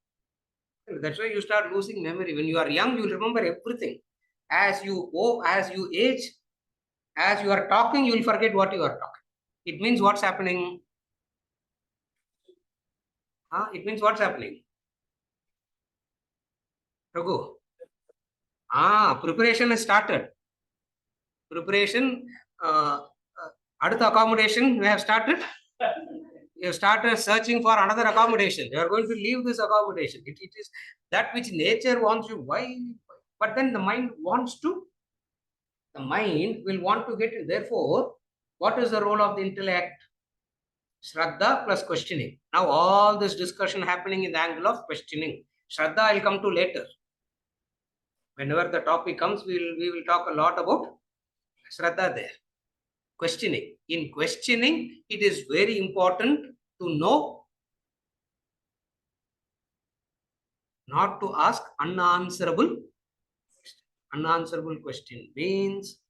That's why you start losing memory. When you are young, you will remember everything. As you age, as you are talking, you will forget what you are talking. It means what's happening? It means what's happening? Raghu. Preparation has started. Preparation, adutha accommodation, we have started. You started searching for another accommodation. You are going to leave this accommodation. It is that which nature wants you. Why? But then the mind will want to get it. Therefore, what is the role of the intellect? Shraddha plus questioning. Now, all this discussion happening in the angle of questioning. Shraddha I'll come to later. Whenever the topic comes, we will talk a lot about Shraddha there. Questioning. In questioning, it is very important to know not to ask unanswerable question. Means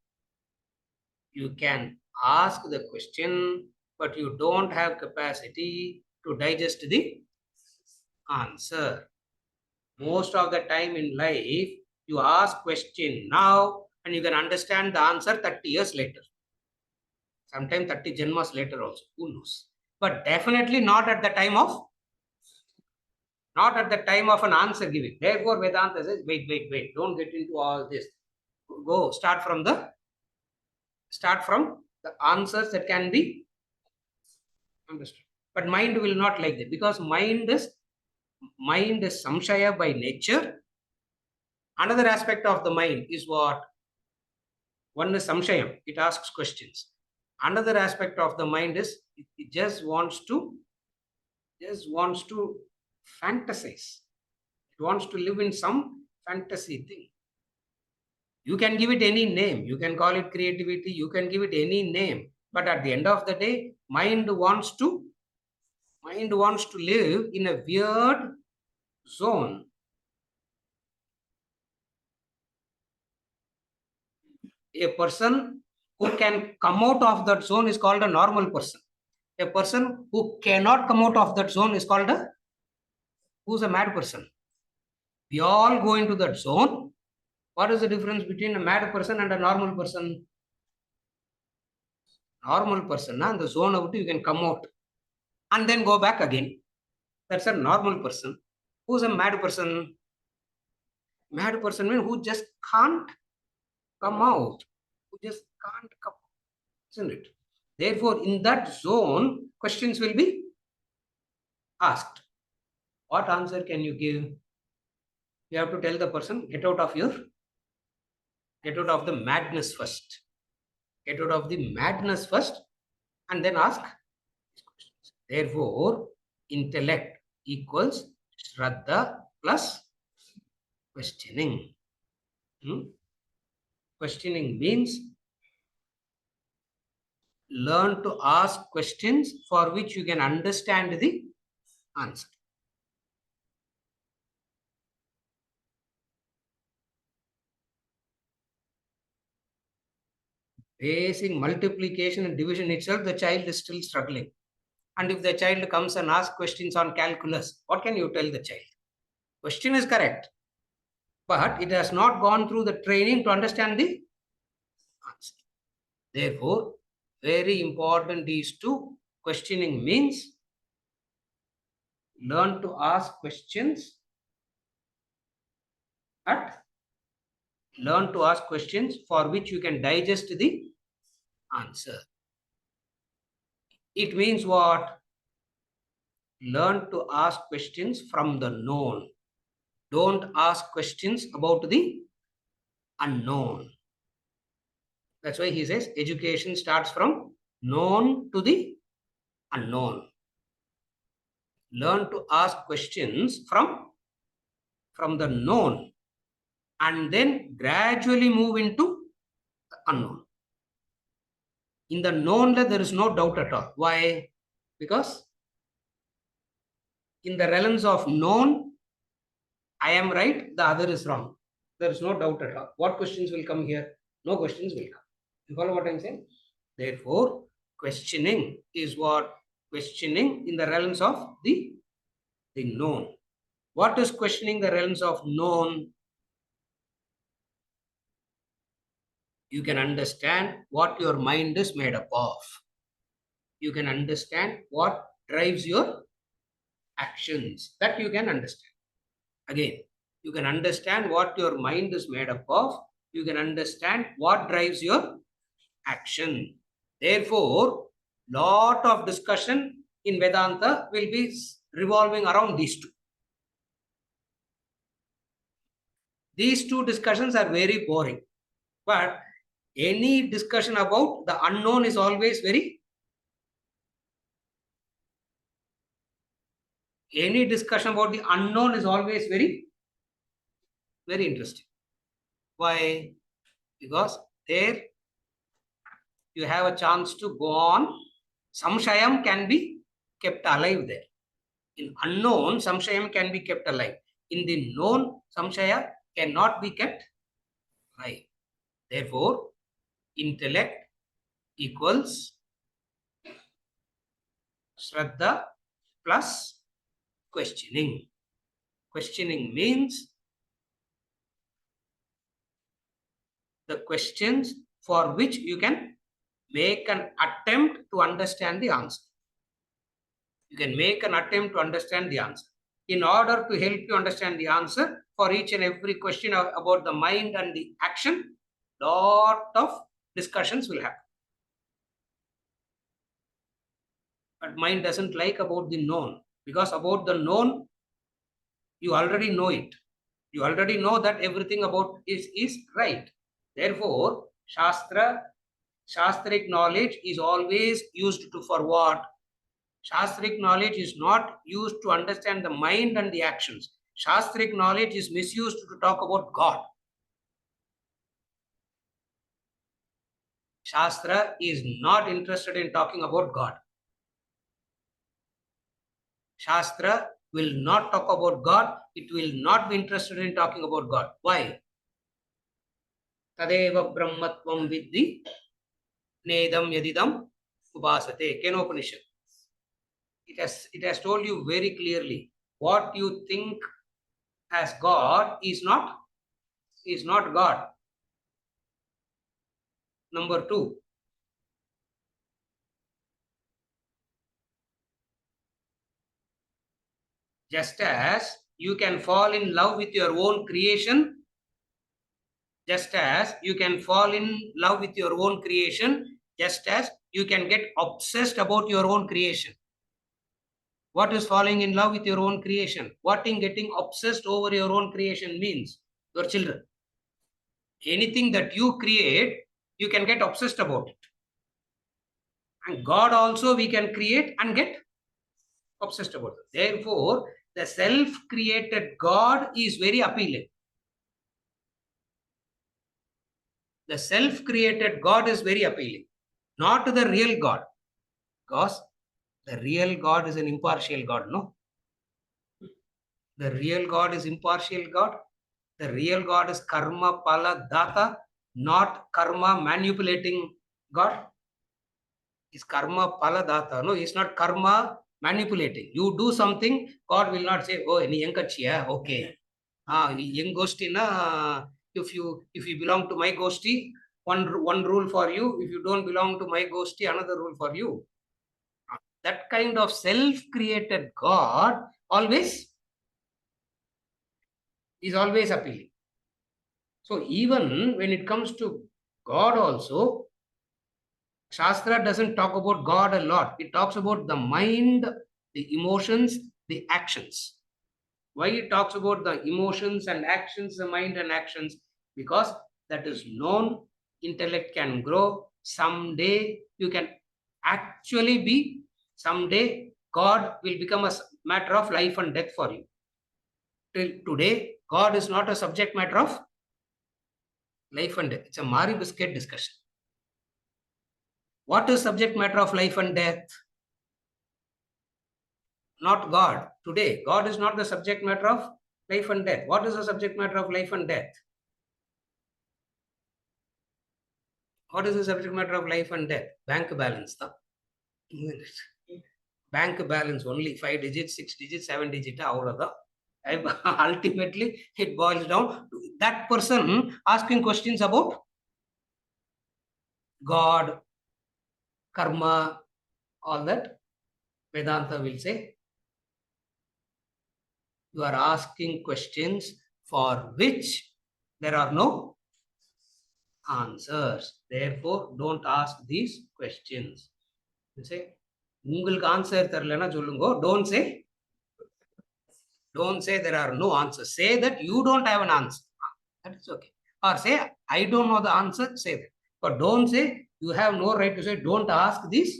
you can ask the question, but you don't have capacity to digest the answer. Most of the time in life, you ask question now and you can understand the answer 30 years later. Sometimes 30 janmas later also. Who knows? But definitely not at the time of an answer giving. Therefore, Vedanta says, wait, don't get into all this. Go start from the answers that can be Understood. But mind will not like that, because mind is samshaya by nature. Another aspect of the mind is what? One is samshayam, it asks questions. Another aspect of the mind is it just wants to fantasize. It wants to live in some fantasy thing. You can give it any name. You can call it creativity. You can give it any name. But at the end of the day, mind wants to live in a weird zone. A person who can come out of that zone is called a normal person. A person who cannot come out of that zone is called who's a mad person. We all go into that zone. What is the difference between a mad person and a normal person? Normal person, and the zone out, you can come out and then go back again. That's a normal person. Who's a mad person? Mad person means who just can't come out. Who just can't come out, isn't it? Therefore, in that zone, questions will be asked. What answer can you give? You have to tell the person, get out of the madness first. Get out of the madness first, and then ask these questions. Therefore, intellect equals Shraddha plus questioning. Questioning means learn to ask questions for which you can understand the answer. Basic multiplication and division itself, the child is still struggling. And if the child comes and asks questions on calculus, what can you tell the child? Question is correct, but it has not gone through the training to understand the answer. Therefore, very important is to questioning means learn to ask questions learn to ask questions for which you can digest the answer. It means what? Learn to ask questions from the known. Don't ask questions about the unknown. That's why he says education starts from known to the unknown. Learn to ask questions from the known and then gradually move into the unknown. In the known, there is no doubt at all. Why? Because in the realms of known, I am right, the other is wrong. There is no doubt at all. What questions will come here? No questions will come. You follow what I'm saying? Therefore, questioning is what? Questioning in the realms of the known. What is questioning the realms of known? You can understand what your mind is made up of. You can understand what drives your actions. That you can understand. Again, you can understand what your mind is made up of. You can understand what drives your action. Therefore, lot of discussion in Vedanta will be revolving around these two. These two discussions are very boring, but any discussion about the unknown is always any discussion about the unknown is always very interesting. Why? Because there you have a chance to go on. Samshayam can be kept alive there. In unknown, samshayam can be kept alive. In the known, samshaya cannot be kept alive. Therefore, intellect equals Shraddha plus questioning. Questioning means the questions for which you can make an attempt to understand the answer. You can make an attempt to understand the answer. In order to help you understand the answer, for each and every question about the mind and the action, lot of discussions will happen. But mind doesn't like about the known, because about the known, you already know it. You already know that everything about is right. Therefore, Shastric knowledge is always used to for what? Shastric knowledge is not used to understand the mind and the actions. Shastric knowledge is misused to talk about God. Shastra is not interested in talking about God. Shastra will not talk about God. It will not be interested in talking about God. Why? Tadeva brahmatvam vidhi nedam yadidam upasate. Kenopanishad. It has told you very clearly, what you think as God is not God. Number two, just as you can fall in love with your own creation, just as you can fall in love with your own creation, just as you can get obsessed about your own creation. What is falling in love with your own creation? What in getting obsessed over your own creation means? Your children. Anything that you create, you can get obsessed about it. And God also we can create and get obsessed about it. Therefore, the self-created God is very appealing. The self-created God is very appealing, not the real God. Because the real God is an impartial God, no? The real God is impartial God. The real God is karma pala data, not karma manipulating God. Is karma pala data. No, it's not karma manipulating. You do something, God will not say, oh, ni enkachiya, okay. Young gosti na, if you belong to my gosti, one rule for you. If you don't belong to my gosti, another rule for you. That kind of self-created God always is always appealing. So even when it comes to God also, Shastra doesn't talk about God a lot. It talks about the mind, the emotions, the actions. Why it talks about the emotions and actions, the mind and actions? Because that is known, intellect can grow. Someday you can actually be, someday God will become a matter of life and death for you. Till today, God is not a subject matter of life and death. It's a Mari biscuit discussion. What is subject matter of life and death? Not God. Today, God is not the subject matter of life and death. What is the subject matter of life and death? What is the subject matter of life and death? Bank balance. Bank balance only 5 digits, 6 digits, 7 digits. Ultimately, it boils down to that person asking questions about God, karma, all that. Vedanta will say, you are asking questions for which there are no answers. Therefore, don't ask these questions. You say, உங்களுக்கு answer தெரியலன்னா சொல்லுங்க. Don't say there are no answers. Say that you don't have an answer. That is okay. Or say, I don't know the answer. Say that. But don't say, you have no right to say, don't ask this.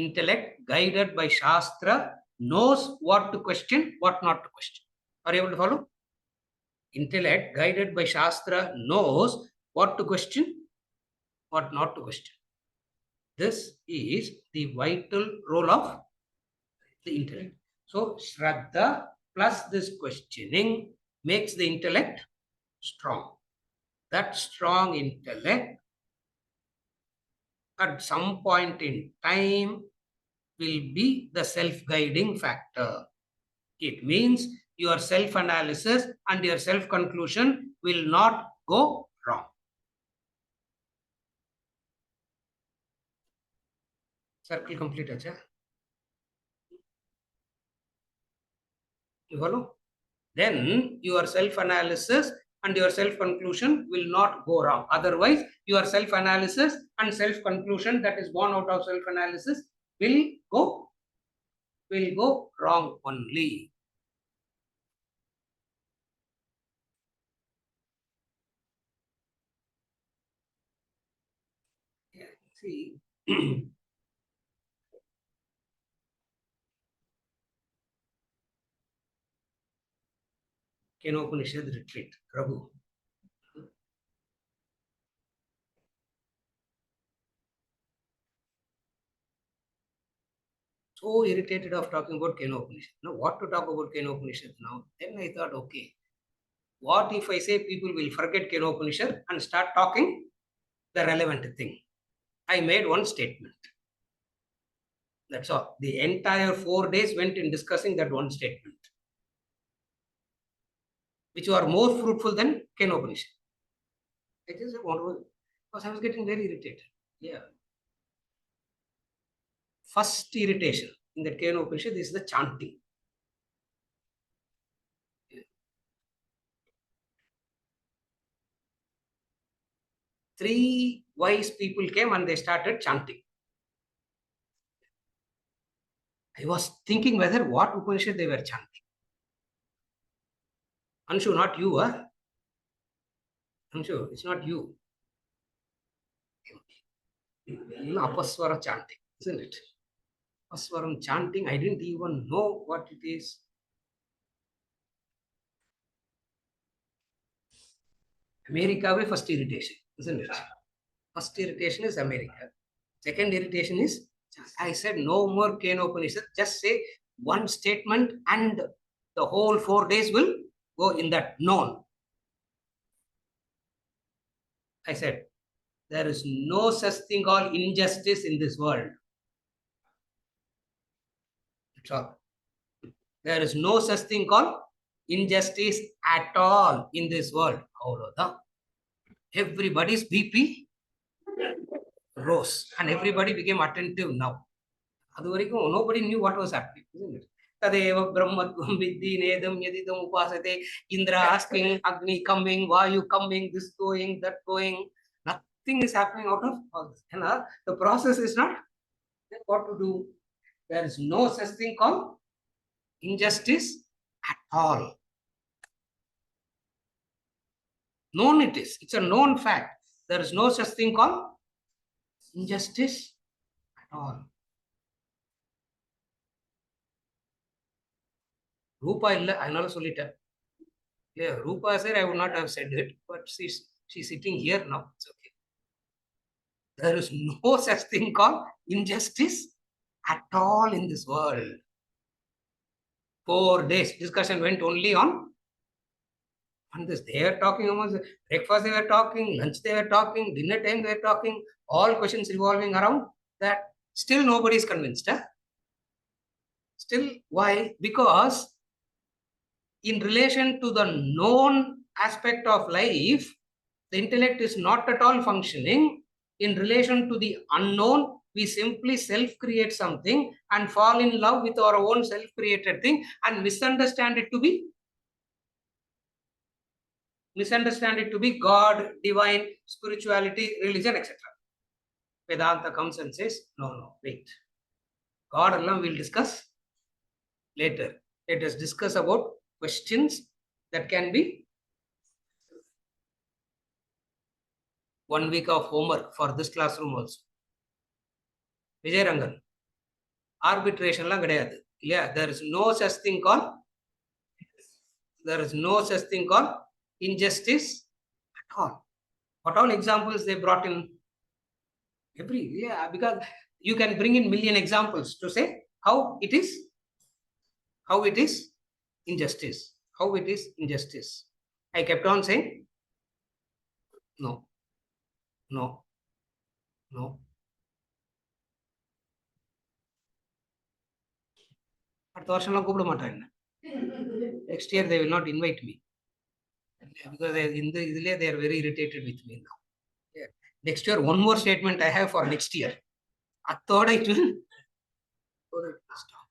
Intellect, guided by Shastra, knows what to question, what not to question. Are you able to follow? Intellect, guided by Shastra, knows what to question, what not to question. This is the vital role of the intellect. So, Shraddha plus this questioning makes the intellect strong. That strong intellect at some point in time will be the self-guiding factor. It means your self-analysis and your self-conclusion will not go wrong. Circle complete, acha? You follow? Then your self-analysis and your self-conclusion will not go wrong. Otherwise, your self-analysis and self-conclusion that is born out of self-analysis will go wrong only. Yeah, see, Kenopanishad retreat, Prabhu. So irritated of talking about Kenopanishad. Now, what to talk about Kenopanishad now? Then I thought, okay, what if I say people will forget Kenopanishad and start talking the relevant thing? I made one statement. That's all. The entire 4 days went in discussing that one statement, which were more fruitful than Kenopanishad. I just want to, because I was getting very irritated. Yeah. First irritation in the Kenopanishad is the chanting. Three wise people came and they started chanting. I was thinking whether what Upanishad they were chanting. Anshu, not you, huh? Anshu, it's not you. Apaswara chanting, isn't it? Apaswaram chanting, I didn't even know what it is. America way first irritation, isn't it? First irritation is America. Second irritation is, I said no more Kenopanishad. Just say one statement and the whole 4 days will go in that known. I said, there is no such thing called injustice in this world. That's all. There is no such thing called injustice at all in this world. Everybody's BP rose and everybody became attentive now. Nobody knew what was happening, isn't it? Tadeva Brahmatvam Vidhi Nedam Yadidam Upasate, Indra asking, Agni coming, Vayu coming, this going, that going. Nothing is happening out of all this. And the process is not what to do. There is no such thing called injustice at all. Known it is. It's a known fact. There is no such thing called injustice at all. Rupa illa, I solita. Yeah, Rupa said I would not have said it, but she's sitting here now. It's okay. There is no such thing called injustice at all in this world. 4 days discussion went only on this. They were talking about breakfast, they were talking, lunch, they were talking, dinner time, they were talking, all questions revolving around that. Still nobody is convinced. Huh? Still, why? Because in relation to the known aspect of life, the intellect is not at all functioning. In relation to the unknown, we simply self-create something and fall in love with our own self-created thing and misunderstand it to be God, divine, spirituality, religion, etc. Vedanta comes and says, no, wait. God alone will discuss later. Let us discuss about questions that can be 1 week of homework for this classroom also. Vijay Rangan, arbitration la kadayadu. Yeah, there is no such thing called injustice at all. What all examples they brought in? Because you can bring in million examples to say how it is injustice. How it is injustice. I kept on saying, no. Next year they will not invite me. Because they are very irritated with me now. Yeah. Next year, one more statement I have for next year. Third, it will stop.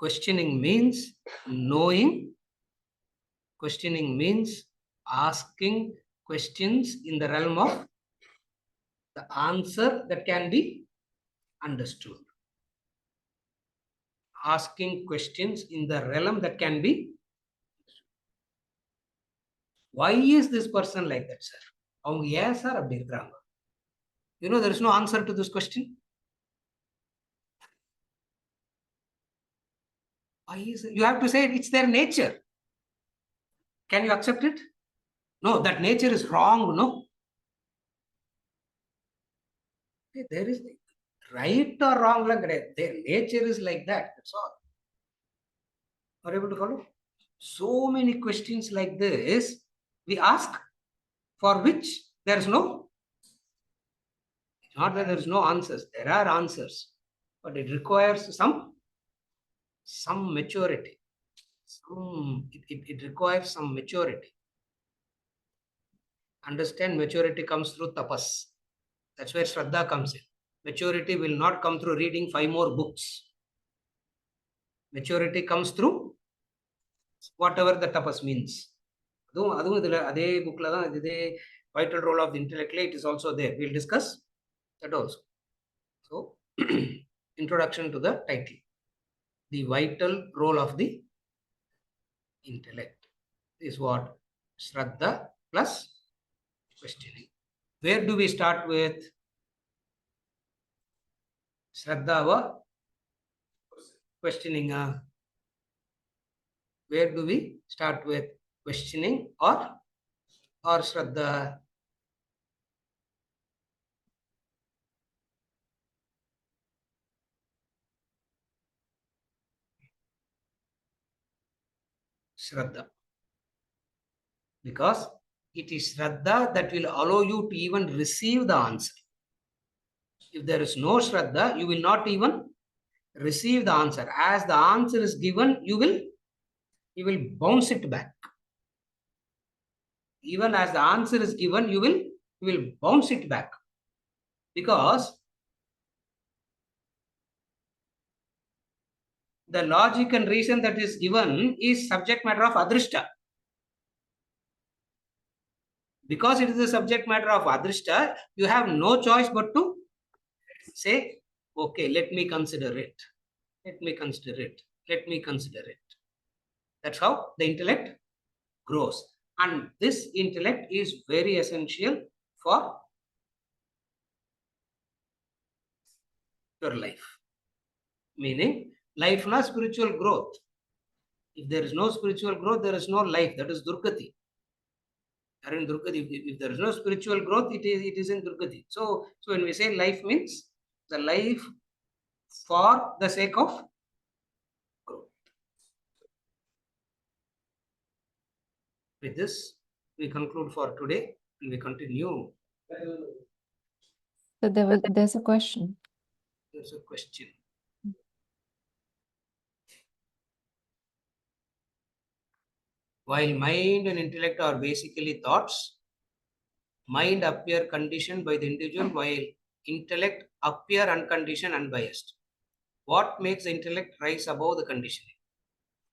Questioning means knowing. Questioning means asking questions in the realm of the answer that can be understood. Asking questions in the realm that can be. Why is this person like that, sir? அவங்க ஏன் sir அப்படி இருக்கிறாங்க? You know, there is no answer to this question. Why is it? You have to say it's their nature. Can you accept it? No, that nature is wrong, no? There is right or wrong, their nature is like that. That's all. Are you able to follow? So many questions like this we ask, for which there is no. It's not that there is no answers. There are answers, but it requires some maturity. It requires some maturity. Understand, maturity comes through tapas. That's where Shraddha comes in. Maturity will not come through reading 5 more books. Maturity comes through whatever the tapas means. அதுவும் இதுல அதே bookல தான் இதே vital role of the intellect, it is also there. We'll discuss that also. So, introduction to the title. The vital role of the intellect is what? Shraddha plus questioning. Where do we start with? Shraddha or questioning? Where do we start with? Questioning or Shraddha? Shraddha. Because it is Shraddha that will allow you to even receive the answer. If there is no Shraddha, you will not even receive the answer. As the answer is given, you will bounce it back. Even as the answer is given, you will bounce it back. Because the logic and reason that is given is subject matter of adrishta. Because it is the subject matter of adrishta, you have no choice but to say, okay, let me consider it. Let me consider it. Let me consider it. That's how the intellect grows. And this intellect is very essential for your life. Meaning, life na spiritual growth. If there is no spiritual growth, there is no life. That is Durgati. In Durgati, if there is no spiritual growth, it is in Durgati. So when we say life, means the life for the sake of growth. With this, we conclude for today and we continue. So there's a question. There's a question. While mind and intellect are basically thoughts, mind appear conditioned by the individual, while intellect appear unconditioned, unbiased. What makes the intellect rise above the conditioning?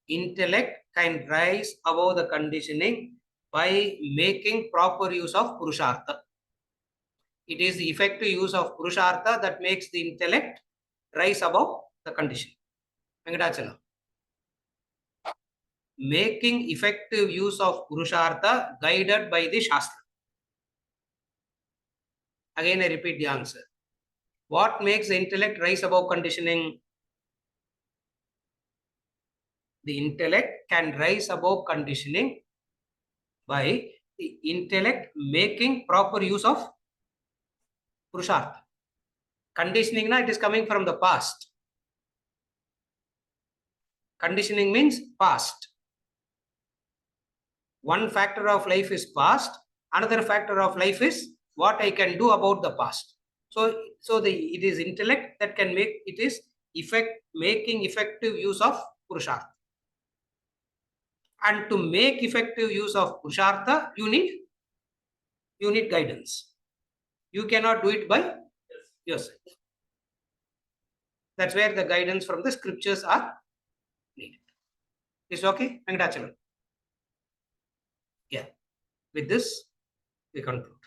Intellect can rise above the conditioning by making proper use of Purushartha. It is the effective use of Purushartha that makes the intellect rise above the conditioning. Venkatachala. Making effective use of Purushartha guided by the Shastra. Again, I repeat the answer. What makes the intellect rise above conditioning? The intellect can rise above conditioning by the intellect making proper use of Purushartha. Conditioning, it is coming from the past. Conditioning means past. One factor of life is past. Another factor of life is what I can do about the past. So it is intellect that can make, it is making effective use of Purushartha. And to make effective use of Purushartha, you need guidance. You cannot do it by yourself. That's where the guidance from the scriptures are Is okay, Venkatachalam? Yeah. With this, we conclude.